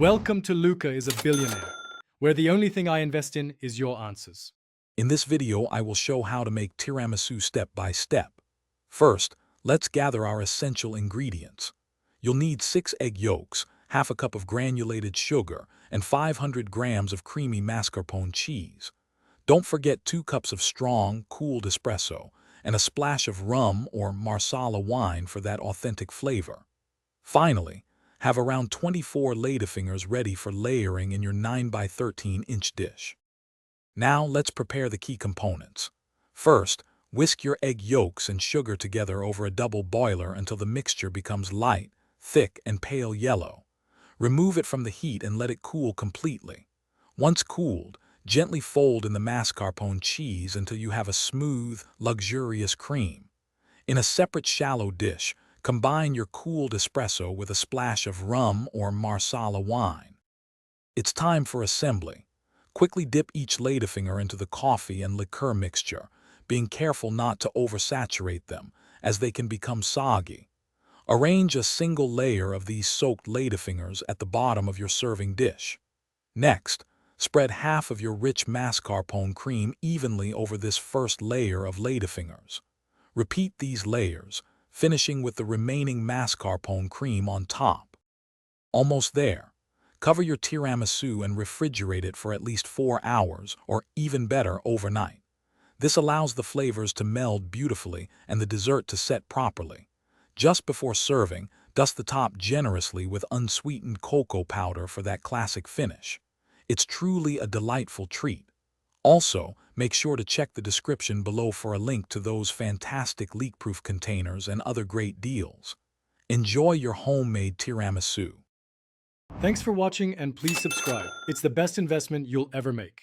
Welcome to Luca is a Billionaire, where the only thing I invest in is your answers. In this video, I will show how to make tiramisu step by step. First, let's gather our essential ingredients. You'll need 6 egg yolks, half a cup of granulated sugar, and 500 grams of creamy mascarpone cheese. Don't forget 2 cups of strong, cooled espresso, and a splash of rum or marsala wine for that authentic flavor. Finally, have around 24 ladyfingers ready for layering in your 9 by 13 inch dish. Now let's prepare the key components. First, whisk your egg yolks and sugar together over a double boiler until the mixture becomes light, thick, and pale yellow. Remove it from the heat and let it cool completely. Once cooled, gently fold in the mascarpone cheese until you have a smooth, luxurious cream. In a separate shallow dish, combine your cooled espresso with a splash of rum or marsala wine. It's time for assembly. Quickly dip each ladyfinger into the coffee and liqueur mixture, being careful not to oversaturate them, as they can become soggy. Arrange a single layer of these soaked ladyfingers at the bottom of your serving dish. Next, spread half of your rich mascarpone cream evenly over this first layer of ladyfingers. Repeat these layers, finishing with the remaining mascarpone cream on top. Almost there. Cover your tiramisu and refrigerate it for at least 4 hours, or even better, overnight. This allows the flavors to meld beautifully and the dessert to set properly. Just before serving, dust the top generously with unsweetened cocoa powder for that classic finish. It's truly a delightful treat. Also, make sure to check the description below for a link to those fantastic leak-proof containers and other great deals. Enjoy your homemade tiramisu. Thanks for watching and please subscribe. It's the best investment you'll ever make.